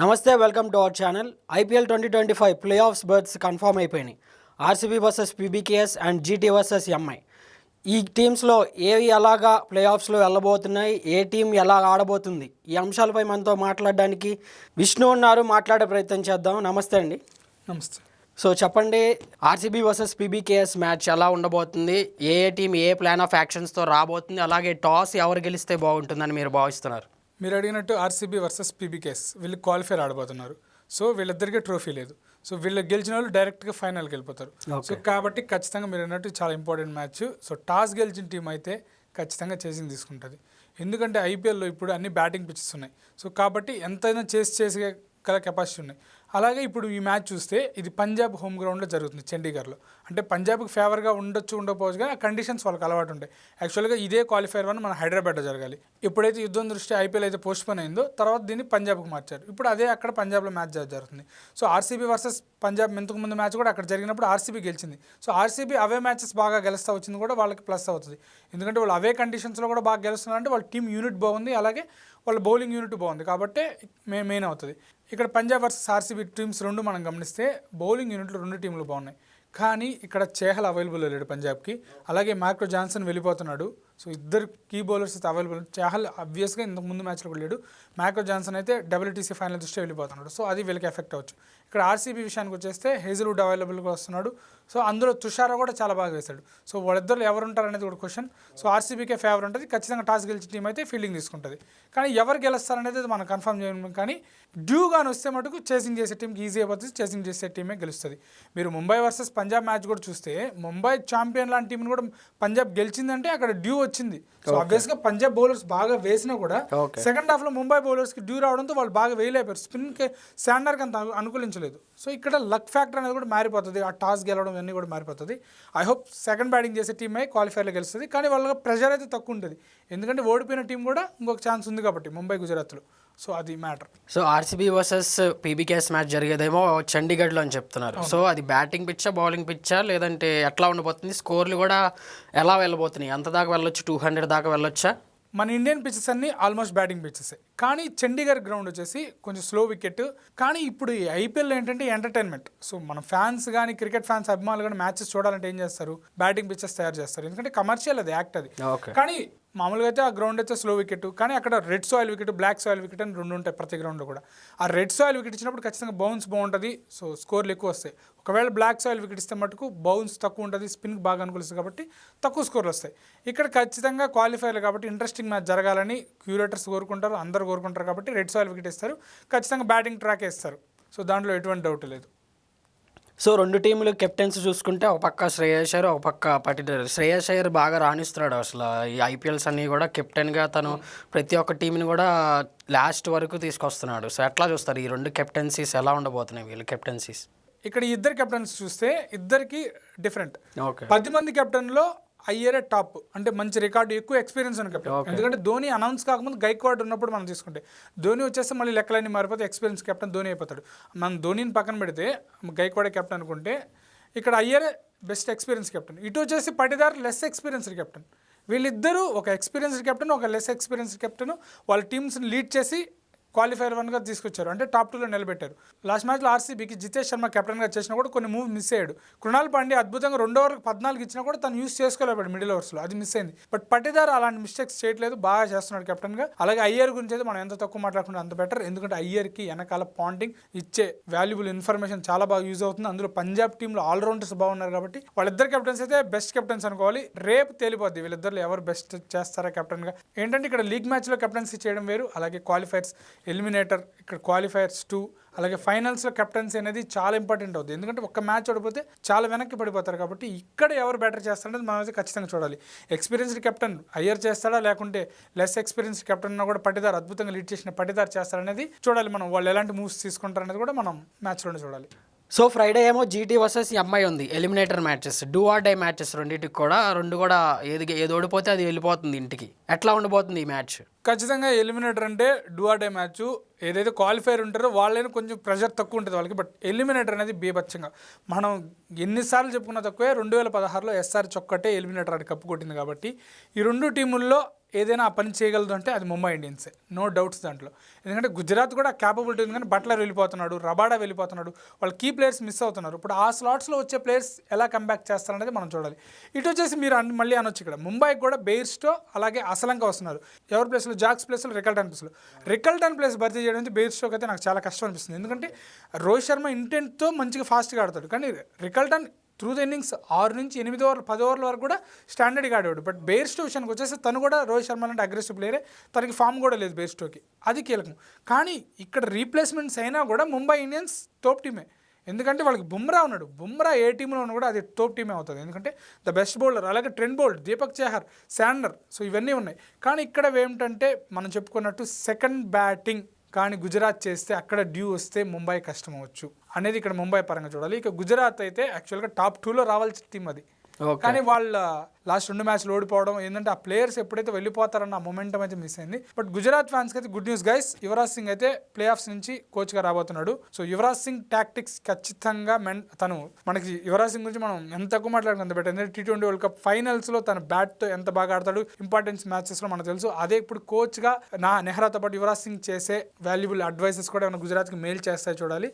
నమస్తే, welcome to our channel. IPL 2025 playoffs berths confirm అయిపోయినాయి. RCB versus PBKS and GT versus MI. ఈ టీమ్స్లో ఏవి ఎలాగా ప్లే ఆఫ్స్లో వెళ్ళబోతున్నాయి, ఏ టీం ఎలా ఆడబోతుంది, ఈ అంశాలపై మనతో మాట్లాడడానికి విష్ణు ఉన్నారు. మాట్లాడే ప్రయత్నం చేద్దాం. నమస్తే అండి. నమస్తే. సో చెప్పండి, ఆర్సీబీ వర్సెస్ పీబీకేఎస్ మ్యాచ్ ఎలా ఉండబోతుంది, ఏ టీం ఏ ప్లాన్ ఆఫ్ యాక్షన్స్తో రాబోతుంది, అలాగే టాస్ ఎవరు గెలిస్తే బాగుంటుందని మీరు భావిస్తున్నారు? మీరు అడిగినట్టు ఆర్సీబీ వర్సెస్ పీబీకేఎస్ వీళ్ళు క్వాలిఫైర్ ఆడబోతున్నారు. సో వీళ్ళిద్దరికీ ట్రోఫీ లేదు. సో వీళ్ళు గెలిచిన వాళ్ళు డైరెక్ట్గా ఫైనల్కి వెళ్ళిపోతారు. సో కాబట్టి ఖచ్చితంగా మీరు అన్నట్టు చాలా ఇంపార్టెంట్ మ్యాచ్. సో టాస్ గెలిచిన టీం అయితే ఖచ్చితంగా చేసింగ్ తీసుకుంటుంది. ఎందుకంటే ఐపీఎల్లో ఇప్పుడు అన్ని బ్యాటింగ్ పిచ్చెస్ ఉన్నాయి. సో కాబట్టి ఎంతైనా చేసే గల కెపాసిటీ ఉన్నాయి. అలాగే ఇప్పుడు ఈ మ్యాచ్ చూస్తే ఇది పంజాబ్ హోమ్ గ్రౌండ్లో జరుగుతుంది, చండీగఢ్లో. అంటే పంజాబ్కి ఫేవర్గా ఉండకపోవచ్చు, కానీ ఆ కండిషన్స్ వాళ్ళకి అలవాటు ఉంటాయి. యాక్చువల్గా ఇదే క్వాలిఫైర్ వన్ మన హైదరాబాద్లో జరగాలి. ఎప్పుడైతే యుద్ధం దృష్టి ఐపీఎల్ అయితే పోస్ట్పోన్ అయిందో తర్వాత దీన్ని పంజాబ్కి మార్చారు. ఇప్పుడు అదే అక్కడ పంజాబ్లో మ్యాచ్ జరుగుతుంది. సో ఆర్సీబీ వర్సెస్ పంజాబ్ ఇంతకు ముందు మ్యాచ్ కూడా అక్కడ జరిగినప్పుడు ఆర్సీబీ గెలిచింది. సో ఆర్సీబీ అవే మ్యాచెస్ బాగా గెలుస్తూ వచ్చింది కూడా వాళ్ళకి ప్లస్ అవుతుంది. ఎందుకంటే వాళ్ళు అవే కండిషన్స్లో కూడా బాగా గెలుస్తున్నారంటే వాళ్ళ టీం యూనిట్ బాగుంది, అలాగే వాళ్ళ బౌలింగ్ యూనిట్ బాగుంది, కాబట్టి మెయిన్ అవుతుంది. ఇక్కడ పంజాబ్ వర్సెస్ ఆర్సీబీ టీమ్స్ రెండు మనం గమనిస్తే బౌలింగ్ యూనిట్లు రెండు టీంలు బాగున్నాయి. కానీ ఇక్కడ చేహల్ అవైలబుల్ లేడు పంజాబ్కి, అలాగే మార్కో జాన్సన్ వెళ్ళిపోతున్నాడు. సో ఇద్దరు కీ బౌలర్స్ అయితే అవైలబుల్. చేహల్ అబ్వియస్గా ఇంతకు ముందు మ్యాచ్లో కూడా లేడు. మార్కో జాన్సన్ అయితే WTC ఫైనల్ దృష్టి వెళ్ళిపోతున్నాడు. సో అది వీళ్ళకి ఎఫెక్ట్ అవ్వచ్చు. ఇక్కడ ఆర్సీబీ విషయానికి వచ్చేస్తే హేజల్వుడ్ అవైలబుల్గా వస్తున్నాడు. సో అందులో తుషారా కూడా చాలా బాగా వేశాడు. సో వాళ్ళిద్దరు ఎవరు ఉంటారు అనేది కూడా క్వశ్చన్. సో ఆర్సీబీకే ఫేవర్ ఉంటుంది. ఖచ్చితంగా టాస్ గెలిచిన టీం అయితే ఫీల్డింగ్ తీసుకుంటుంది. కానీ ఎవరు గెలుస్తారనేది మనం కన్ఫర్మ్ చేయడం. కానీ డ్యూగాని వస్తే మటుకు చేసింగ్ చేసే టీంకి ఈజీ అయిపోతుంది. చేసింగ్ చేసే టీమే గెలుస్తుంది. మీరు ముంబై వర్సెస్ పంజాబ్ మ్యాచ్ కూడా చూస్తే ముంబై ఛాంపియన్ లాంటి టీంని కూడా పంజాబ్ గెలిచిందంటే అక్కడ డ్యూ వచ్చింది. సో ఆబ్వియస్గా పంజాబ్ బౌలర్స్ బాగా వేసినా కూడా సెకండ్ హాఫ్లో ముంబై బౌలర్స్కి డ్యూ రావడంతో వాళ్ళు బాగా వేయలేపారు. స్పిన్కి శాండర్కి అంత అనుకూలించలేదు. సో ఇక్కడ లక్ ఫ్యాక్టర్ అనేది కూడా మారిపోతుంది. ఆ టాస్ గెలవడం అన్నీ కూడా మారిపోతుంది. ఐ హోప్ సెకండ్ బ్యాటింగ్ చేసే టీమే క్వాలిఫైర్లో గెలుస్తుంది. కానీ వాళ్ళ ప్రెషర్ అయితే తక్కువ ఉంటుంది. ఎందుకంటే ఓడిపోయిన టీం కూడా ఇంకొక ఛాన్స్ ఉంది కాబట్టి ముంబై గుజరాత్లో. సో అది matter. So RCB versus PBKS match జరిగేదేమో చండీగఢ్లో అని చెప్తున్నారు. సో అది బ్యాటింగ్ పిచ్చా, బౌలింగ్ పిచ్చా, లేదంటే ఎట్లా ఉండబోతుంది? స్కోర్లు కూడా ఎలా వెళ్ళబోతున్నాయి? ఎంత దాకా వెళ్ళొచ్చు? 200 దాకా వెళ్ళొచ్చా? మన ఇండియన్ పిచ్చెస్ అన్ని ఆల్మోస్ట్ బ్యాటింగ్ పిచ్చెస్. కానీ చండీగఢ్ గ్రౌండ్ వచ్చేసి కొంచెం స్లో వికెట్. కానీ ఇప్పుడు ఈ ఐపీఎల్ ఏంటంటే ఎంటర్టైన్మెంట్. సో మన ఫ్యాన్స్ కానీ క్రికెట్ ఫ్యాన్స్ అభిమానులు కానీ మ్యాచెస్ చూడాలంటే ఏం చేస్తారు? బ్యాటింగ్ పిచ్చెస్ తయారు చేస్తారు. ఎందుకంటే కమర్షియల్ అది, యాక్ట్ అది. కానీ మామూలుగా అయితే ఆ గ్రౌండ్ అయితే స్లో వికెట్. కానీ అక్కడ red soil wicket, black soil wicket అని రెండు ఉంటాయి ప్రతి గ్రౌండ్లో కూడా. ఆ రెడ్ సాయిల్ వికెట్ ఇచ్చినప్పుడు ఖచ్చితంగా బౌన్స్ బాగుంటుంది. సో స్కోర్లు ఎక్కువ వస్తాయి. ఒకవేళ బ్లాక్ సాయిల్ వికెట్ ఇస్తే మటుకు బౌన్స్ తక్కువ ఉంటుంది, స్పిన్కి బాగా అనుకూలిస్తుంది, కాబట్టి తక్కువ స్కోర్లు వస్తాయి. ఇక్కడ ఖచ్చితంగా క్వాలిఫైర్లు కాబట్టి ఇంట్రెస్టింగ్ మ్యాచ్ జరగాలని క్యూరేటర్స్ కోరుకుంటారు, అందరూ కోరుకుంటారు. కాబట్టి రెడ్ సాయిల్ వికెట్ ఇస్తారు, ఖచ్చితంగా బ్యాటింగ్ ట్రాక్ వేస్తారు. సో దాంట్లో ఎటువంటి డౌట్ లేదు. సో రెండు టీంలు కెప్టెన్స్ చూసుకుంటే ఒక పక్క శ్రేయస్ అయ్యర్, ఒక పక్క పటిదార్. శ్రేయస్ అయ్యర్ బాగా రాణిస్తున్నాడు అసలు. ఈ ఐపీఎల్స్ అన్నీ కూడా కెప్టెన్గా తను ప్రతి ఒక్క టీంని కూడా లాస్ట్ వరకు తీసుకొస్తున్నాడు. సో ఎట్లా చూస్తారు ఈ రెండు కెప్టెన్సీస్? ఎలా ఉండబోతున్నాయి వీళ్ళు కెప్టెన్సీస్? ఇక్కడ ఇద్దరు కెప్టెన్స్ చూస్తే ఇద్దరికి డిఫరెంట్. 10 మంది కెప్టెన్లో అయ్యరే టాప్. అంటే మంచి రికార్డు, ఎక్కువ ఎక్స్పీరియన్స్ ఉన్న కెప్టెన్. ఎందుకంటే ధోని అనౌన్స్ కాకముందు గైక్వాడ్ ఉన్నప్పుడు మనం తీసుకుంటే, ధోని వచ్చేస్తే మళ్ళీ లెక్కలన్నీ మారిపోతే ఎక్స్పీరియన్స్ కెప్టెన్ ధోని అయిపోతాడు. మనం ధోనిని పక్కన పెడితే గైక్వాడే కెప్టెన్ అనుకుంటే ఇక్కడ అయ్యరే బెస్ట్ ఎక్స్పీరియన్స్ కెప్టెన్. ఇటు వచ్చేసి పటిదార్ లెస్ ఎక్స్పీరియన్స్డ్ కెప్టెన్. వీళ్ళిద్దరూ ఒక ఎక్స్పీరియన్స్డ్ కెప్టెన్, ఒక లెస్ ఎక్స్పీరియన్స్డ్ కెప్టెన్. వాళ్ళ టీమ్స్ని లీడ్ చేసి క్వాలిఫైర్ 1గా తీసుకొచ్చారు. అంటే టాప్ 2లో నిలబెట్టారు. లాస్ట్ మ్యాచ్లో ఆర్సీబీకి జితేష్ శర్మ కెప్టెన్గా చేసినా కూడా కొన్ని మూవ్ మిస్ అయ్యాడు. కృణాల్ పాండ్యా అద్భుతంగా 2 ఓవర్కి 14 ఇచ్చినా కూడా తను యూస్ చేసుకోలేపాడు మిడిల్ ఓవర్స్లో, అది మిస్ అయింది. బట్ పటిదార్ అలాంటి మిస్టేక్స్ చేయట్లేదు, బాగా చేస్తున్నాడు కెప్టెన్గా. అలాగే అయ్యర్ గురించి అయితే మనం ఎంత తక్కువ మాట్లాడుకుంటే అంత బెటర్. ఎందుకంటే అయ్యర్కి వెనకాల పాయింటింగ్ ఇచ్చే వాల్యుబుల్ ఇన్ఫర్మేషన్ చాలా బాగా యూజ్ అవుతుంది. అందులో పంజాబ్ టీంలో ఆల్రౌండర్స్ బాగున్నారు కాబట్టి వాళ్ళిద్దరు కెప్టెన్స్ అయితే బెస్ట్ కెప్టెన్స్ అనుకోవాలి. రేపు తేలిపోద్ది వీళ్ళిద్దరు ఎవరు బెస్ట్ చేస్తారా కెప్టెన్గా. ఏంటంటే ఇక్కడ లీగ్ మ్యాచ్లో కెప్టెన్సీ చేయడం వేరు, అలాగే క్వాలిఫైర్స్, ఎలిమినేటర్, ఇక్కడ క్వాలిఫైర్స్ 2, అలాగే ఫైనల్స్లో కెప్టెన్సీ అనేది చాలా ఇంపార్టెంట్ అవుతుంది. ఎందుకంటే ఒక్క మ్యాచ్ ఓడిపోతే చాలా వెనక్కి పడిపోతారు. కాబట్టి ఇక్కడ ఎవరు బెటర్ చేస్తారనేది మనం అయితే ఖచ్చితంగా చూడాలి. ఎక్స్పీరియన్స్డ్ కెప్టెన్ అయ్యర్ చేస్తాడా, లేకుంటే లెస్ ఎక్స్పీరియన్స్డ్ కెప్టెన్ కూడా పటిదార్ అద్భుతంగా లీడ్ చేసిన పటిదార్ చేస్తారనేది చూడాలి. మనం వాళ్ళు ఎలాంటి మూవ్స్ తీసుకుంటారనేది కూడా మనం మ్యాచ్లోనే చూడాలి. సో ఫ్రైడే ఏమో జీటీ వర్సెస్ ఎంఐ ఉంది, eliminator matches, do or die matches. రెండింటికి కూడా ఏది ఓడిపోతే అది వెళ్ళిపోతుంది ఇంటికి. ఎట్లా ఉండబోతుంది ఈ మ్యాచ్? ఖచ్చితంగా ఎలిమినేటర్ అంటే డూ ఆర్ డే మ్యాచ్. ఏదైతే క్వాలిఫైర్ ఉంటారో వాళ్ళైనా కొంచెం ప్రెషర్ తక్కువ ఉంటుంది వాళ్ళకి. బట్ ఎలిమినేటర్ అనేది బీభత్సంగా, మనం ఎన్నిసార్లు చెప్పుకున్నా తక్కువే. 2016లో ఎస్ఆర్ చొక్కటే ఎలిమినేటర్ అది కప్పు కొట్టింది. కాబట్టి ఈ రెండు టీముల్లో ఏదైనా ఆ పని చేయగలదు అంటే అది ముంబై ఇండియన్సే, నో డౌట్స్ దాంట్లో. ఎందుకంటే గుజరాత్ కూడా క్యాపబిలిటీ ఉంది, కానీ బట్లర్ వెళ్ళిపోతున్నాడు, రబాడా వెళ్ళిపోతున్నాడు, వాళ్ళ కీ ప్లేయర్స్ మిస్ అవుతున్నారు. ఇప్పుడు ఆ స్లాట్స్లో వచ్చే ప్లేయర్స్ ఎలా కంబ్యాక్ చేస్తారనేది మనం చూడాలి. ఇటు వచ్చేసి మీరు మళ్ళీ అనొచ్చు ఇక్కడ ముంబైకి కూడా బెయిర్స్టో అలాగే అసలంక వస్తున్నారు. ఎవరి ప్లేస్లో? జాక్స్ ప్లేస్లో రికల్టన్ ప్లేస్లో. రికల్టన్ ప్లేస్ భర్తీ చేయడం నుంచి బెయిర్స్టోకి అయితే నాకు చాలా కష్టం అనిపిస్తుంది. ఎందుకంటే రోహిత్ శర్మ ఇంటెంట్తో మంచిగా ఫాస్ట్గా ఆడతాడు, కానీ రికల్టన్ త్రూ ద ఇన్నింగ్స్ 6 నుంచి 8 ఓవర్లు 10 ఓవర్ల వరకు కూడా స్టాండర్డ్గా ఆడేవాడు. బట్ బెయిర్స్టో విషయానికి వచ్చేసి తను కూడా రోహిత్ శర్మ లాంటి అగ్రెసివ్ ప్లేయరే, తనకి ఫామ్ కూడా లేదు బెయిర్స్టోకి, అది కీలకం. కానీ ఇక్కడ రీప్లేస్మెంట్స్ అయినా కూడా ముంబై ఇండియన్స్ తోప్ టీమే. ఎందుకంటే వాళ్ళకి బుమ్రా ఉన్నాడు, బుమ్రా ఏ టీంలో ఉన్నా కూడా అది తోప్ టీమే అవుతుంది. ఎందుకంటే ద బెస్ట్ బౌలర్, అలాగే Trent Boult, Deepak Chahar, sanders, so ఇవన్నీ ఉన్నాయి. కానీ ఇక్కడ ఏమిటంటే మనం చెప్పుకున్నట్టు సెకండ్ బ్యాటింగ్ కానీ గుజరాత్ చేస్తే అక్కడ డ్యూ వస్తే ముంబై కష్టం అవ్వచ్చు అనేది ఇక్కడ ముంబై పరంగా చూడాలి. ఇక గుజరాత్ అయితే యాక్చువల్గా టాప్ 2లో రావాల్సిన టీం అది, కానీ వాళ్ళ లాస్ట్ 2 మ్యాచ్లు ఓడిపోవడం ఏంటంటే ఆ ప్లేయర్స్ ఎప్పుడైతే వెళ్ళిపోతారన్న ఆ మొమెంటం అయితే మిస్ అయింది. బట్ గుజరాత్ ఫ్యాన్స్కి అయితే good news guys, Yuvraj Singh అయితే ప్లే ఆఫ్స్ నుంచి కోచ్గా రాబోతున్నాడు. సో యువరాజ్ సింగ్ టాక్టిక్స్ ఖచ్చితంగా తను మనకి యువరాజ్ సింగ్ గురించి మనం ఎంత తక్కువ మాట్లాడుకుంది, బట్ ఎందుకంటే T20 వరల్డ్ కప్ ఫైనల్స్లో తన బ్యాట్తో ఎంత బాగా ఆడతాడు, ఇంపార్టెన్స్ మ్యాచెస్లో మనకు తెలుసు. అదే ఇప్పుడు కోచ్గా నెహ్రాతో పాటు యువరాజ్ సింగ్ చేసే వాల్యుబుల్ అడ్వైసెస్ కూడా మన గుజరాత్కి మేలు చేస్తాయి చూడాలి.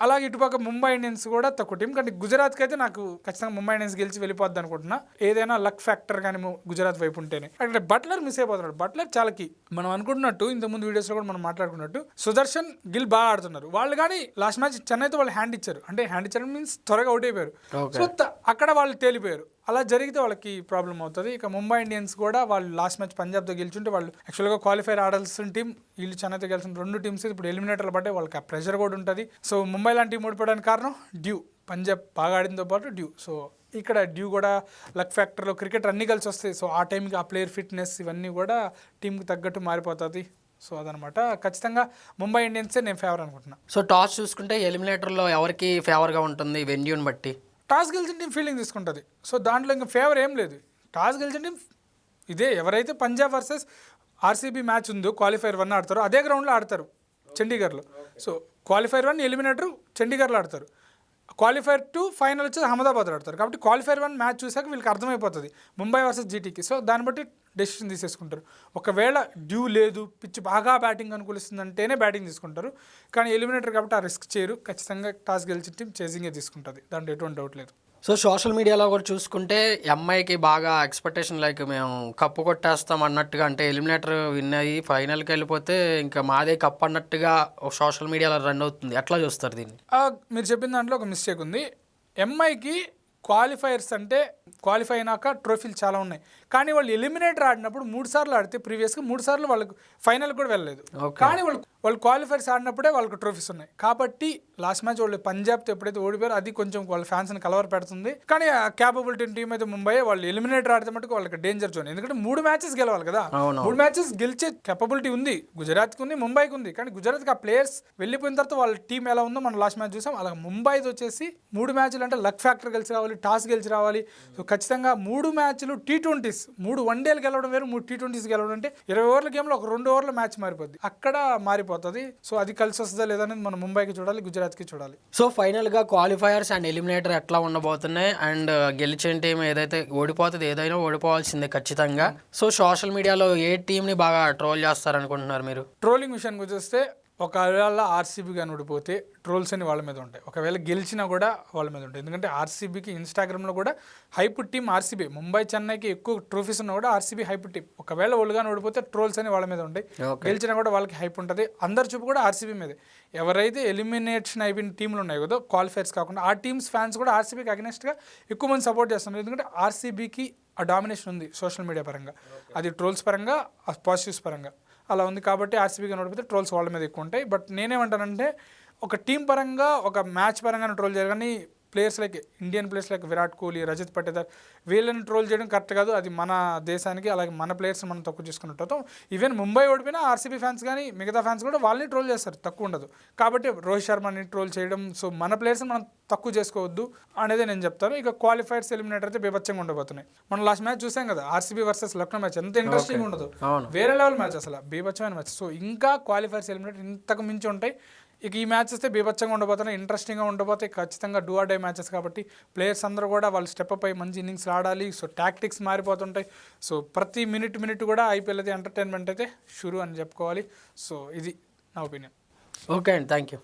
అలాగే ఇటుపక్క ముంబై ఇండియన్స్ కూడా తక్కువ టీం, కానీ గుజరాత్కి అయితే నాకు ఖచ్చితంగా ముంబై ఇండియన్స్ గెలిచి వెళ్ళిపోద్ది అనుకుంటున్నా. ఏదైనా లక్ ఫ్యాక్టర్ కానీ గుజరాత్ వైపు ఉంటేనే. అక్కడ బట్లర్ మిస్ అయిపోతున్నాడు, బట్లర్ చాలా కీ. మనం అనుకుంటున్నట్టు ఇంతకుముందు వీడియోస్లో కూడా మనం మాట్లాడుకున్నట్టు సుదర్శన్ గిల్ బాగా ఆడుతున్నారు వాళ్ళు, కానీ లాస్ట్ మ్యాచ్ చెన్నైతో వాళ్ళు హ్యాండ్ ఇచ్చారు. అంటే హ్యాండ్ ఇచ్చారు మీన్స్ త్వరగా అవుట్ అయిపోయారు. సో అక్కడ వాళ్ళు తేలిపోయారు. అలా జరిగితే వాళ్ళకి ప్రాబ్లం అవుతుంది. ఇక ముంబై ఇండియన్స్ కూడా వాళ్ళు లాస్ట్ మ్యాచ్ పంజాబ్తో గెలిచుంటే వాళ్ళు యాక్చువల్గా క్వాలిఫైర్ ఆడాల్సిన టీం, వీళ్ళు చెన్నైతో గెలిచిన 2 టీమ్స్ ఇప్పుడు ఎలిమినేటర్లు పట్టే వాళ్ళకి ఆ ప్రెషర్ కూడా ఉంటుంది. సో ముంబై లాంటి టీం ఓడిపోవడానికి కారణం డ్యూ, పంజాబ్ బాగా ఆడింతో పాటు డ్యూ. సో ఇక్కడ డ్యూ కూడా లక్ ఫ్యాక్టర్లో క్రికెట్ అన్నీ కలిసి వస్తాయి. సో ఆ టైంకి ఆ ప్లేయర్ ఫిట్నెస్ ఇవన్నీ కూడా టీంకి తగ్గట్టు మారిపోతుంది. సో అదనమాట, ఖచ్చితంగా ముంబై ఇండియన్సే నేను ఫేవర్ అనుకుంటున్నాను. సో టాస్ చూసుకుంటే ఎలిమినేటర్లో ఎవరికి ఫేవర్గా ఉంటుంది వెన్యూని బట్టి? టాస్ గెలిచిన టీం ఫీల్డింగ్ తీసుకుంటుంది. సో దాంట్లో ఇంకా ఫేవర్ ఏం లేదు. టాస్ గెలిచిన టీం ఇదే, ఎవరైతే పంజాబ్ వర్సెస్ ఆర్సీబీ మ్యాచ్ ఉందో క్వాలిఫైర్ 1 ఆడతారో అదే గ్రౌండ్లో ఆడతారు చండీగఢ్లో. సో క్వాలిఫైర్ 1 ఎలిమినేటర్ చండీగఢ్లో ఆడతారు, క్వాలిఫైర్ 2 ఫైనల్ వచ్చేసి అహ్మదాబాద్లో ఆడతారు. కాబట్టి క్వాలిఫైర్ 1 మ్యాచ్ చూసాక వీళ్ళకి అర్థమైపోతుంది ముంబై వర్సెస్ జీటీకి. సో దాన్ని బట్టి డెసిషన్ తీసేసుకుంటారు. ఒకవేళ డ్యూ లేదు, పిచ్ బాగా బ్యాటింగ్ అనుకూలిస్తుందంటేనే బ్యాటింగ్ తీసుకుంటారు. కానీ ఎలిమినేటర్ కాబట్టి ఆ రిస్క్ చేయరు, ఖచ్చితంగా టాస్ గెలిచిన టీం చేసింగే తీసుకుంటుంది, దాంట్లో ఎటువంటి డౌట్ లేదు. సో సోషల్ మీడియాలో కూడా చూసుకుంటే ఎంఐకి బాగా ఎక్స్పెక్టేషన్, లైక్ మేము కప్పు కొట్టేస్తాం అన్నట్టుగా, అంటే ఎలిమినేటర్ విన్ అయ్యి ఫైనల్కి వెళ్ళిపోతే ఇంకా మాదే కప్ అన్నట్టుగా సోషల్ మీడియాలో రన్ అవుతుంది. ఎట్లా చూస్తారు దీన్ని? మీరు చెప్పిన దాంట్లో ఒక మిస్టేక్ ఉంది. ఎంఐకి క్వాలిఫైర్స్ అంటే క్వాలిఫై అయినాక ట్రోఫీలు చాలా ఉన్నాయి, కానీ వాళ్ళు ఎలిమినేటర్ ఆడినప్పుడు 3 సార్లు ఆడితే ప్రీవియస్గా 3 సార్లు వాళ్ళకు ఫైనల్ కూడా వెళ్ళలేదు. కానీ వాళ్ళు క్వాలిఫైర్స్ ఆడినప్పుడే వాళ్ళకి ట్రోఫీస్ ఉన్నాయి. కాబట్టి లాస్ట్ మ్యాచ్ వాళ్ళు పంజాబ్తో ఎప్పుడైతే ఓడిపోయారో అది కొంచెం వాళ్ళ ఫ్యాన్స్ని కలవర పెడుతుంది. కానీ ఆ క్యాపబిలిటీ టీం అయితే ముంబై, వాళ్ళు ఎలిమినేటర్ ఆడితే మటుకు వాళ్ళకి డేంజర్ జోన్. ఎందుకంటే 3 మ్యాచెస్ గెలవాలి కదా, 3 మ్యాచెస్ గెలిచే కెపబిలిటీ ఉంది గుజరాత్కి ఉంది, ముంబైకి ఉంది. కానీ గుజరాత్కి ఆ ప్లేయర్స్ వెళ్ళిపోయిన తర్వాత వాళ్ళ టీం ఎలా ఉందో మనం లాస్ట్ మ్యాచ్ చూసాం. అలాగే ముంబైతో వచ్చేసి 3 మ్యాచ్లు అంటే లక్ ఫ్యాక్టర్ గెలిచి రావాలి, టాస్ గెలిచి రావాలి. సో ఖచ్చితంగా 3 మ్యాచ్లు T20s, 3 వన్డేలు గెలవడం వేరు, 3 T20s గెలవడం అంటే 20 ఓవర్ల గేమ్లో ఒక 2 ఓవర్ల మ్యాచ్ మారిపోద్ది, అక్కడ మారిపోతుంది. సో అది కలిసి వస్తుందా లేదా అనేది మనం ముంబైకి చూడాలి, గుజరాత్కి చూడాలి. సో ఫైనల్గా క్వాలిఫైయర్స్ అండ్ ఎలిమినేటర్ ఎట్లా ఉండబోతున్నాయి, అండ్ గెలిచిన టీం ఏదైతే ఓడిపోతుంది, ఏదైనా ఓడిపోవాల్సిందే ఖచ్చితంగా. సో సోషల్ మీడియాలో ఏ టీంని బాగా ట్రోల్ చేస్తారనుకుంటున్నారు మీరు? ట్రోలింగ్ విషయానికి వచ్చేస్తే ఒకవేళ ఆర్సీబీ కానీ ఓడిపోతే ట్రోల్స్ అని వాళ్ళ మీద ఉంటాయి, ఒకవేళ గెలిచినా కూడా వాళ్ళ మీద ఉంటాయి. ఎందుకంటే ఆర్సీబీకి ఇన్స్టాగ్రామ్లో కూడా హైప్ టీం ఆర్సీబీ, ముంబై చెన్నైకి ఎక్కువ ట్రోఫీస్ ఉన్నా కూడా ఆర్సీబీ హైప్ టీం. ఒకవేళ వాళ్ళు కానీ ఓడిపోతే ట్రోల్స్ అని వాళ్ళ మీద ఉంటాయి, గెలిచినా కూడా వాళ్ళకి హైప్ ఉంటుంది. అందరు చూపు కూడా ఆర్సీబీ మీదే. ఎవరైతే ఎలిమినేషన్ అయిపోయిన టీంలు ఉన్నాయి కదా క్వాలిఫైర్స్ కాకుండా, ఆ టీమ్స్ ఫ్యాన్స్ కూడా ఆర్సీబీకి అగెనెస్ట్గా ఎక్కువ మంది సపోర్ట్ చేస్తున్నారు. ఎందుకంటే ఆర్సీబీకి ఆ డామినేషన్ ఉంది సోషల్ మీడియా పరంగా, అది ట్రోల్స్ పరంగా, పాజిటివ్స్ పరంగా అలా ఉంది. కాబట్టి ఆర్సీబీగా నడిపితే ట్రోల్స్ వాళ్ళ మీద ఎక్కువ ఉంటాయి. బట్ నేనేమంటానంటే ఒక టీం పరంగా, ఒక మ్యాచ్ పరంగా ట్రోల్ చేయాలి, కానీ players like Indian players like Virat Kohli, Rajat Patidar వీళ్ళని ట్రోల్ చేయడం కరెక్ట్ కాదు. అది మన దేశానికి, అలాగే మన ప్లేయర్స్ మనం తక్కువ చేసుకున్నట్టు అవుతాం. ఈవెన్ ముంబై ఓడిపోయినా ఆర్సీబీ ఫ్యాన్స్ కానీ మిగతా ఫ్యాన్స్ కూడా వాళ్ళని ట్రోల్ చేస్తారు, తక్కువ ఉండదు. కాబట్టి రోహిత్ శర్మని ట్రోల్ చేయడం, సో మన ప్లేయర్స్ని మనం తక్కువ చేసుకోవద్దు అనేది నేను చెప్తాను. ఇక క్వాలిఫైర్స్ ఎలిమినేటర్ అయితే బీభత్సంగా ఉండబోతున్నాయి. మనం లాస్ట్ మ్యాచ్ చూసాం కదా, ఆర్సీబీ వర్సెస్ లక్నో మ్యాచ్, ఎంత ఇంట్రెస్టింగ్ ఉండదు, వేరే లెవెల్ మ్యాచ్, అసలు బీభత్సమైన మ్యాచ్. సో ఇంకా క్వాలిఫైర్స్ ఎలిమినేటర్ ఇంతకు మించి ఉంటాయి. ఇక ఈ మ్యాచెస్ అయితే బీభత్సంగా ఉండబోతున్నాయి, ఇంట్రెస్టింగ్గా ఉండబోతాయి, ఖచ్చితంగా డూ ఆర్ డై మ్యాచెస్ కాబట్టి ప్లేయర్స్ అందరూ కూడా వాళ్ళు స్టెప్ అప్ అయ్యి మంచి ఇన్నింగ్స్ ఆడాలి. సో టాక్టిక్స్ మారిపోతుంటాయి. సో ప్రతి మినిట్ కూడా ఐపీఎల్ అయితే ఎంటర్టైన్మెంట్ అయితే షురు అని చెప్పుకోవాలి. సో ఇది నా ఒపీనియన్. ఓకే అండి, థ్యాంక్ యూ.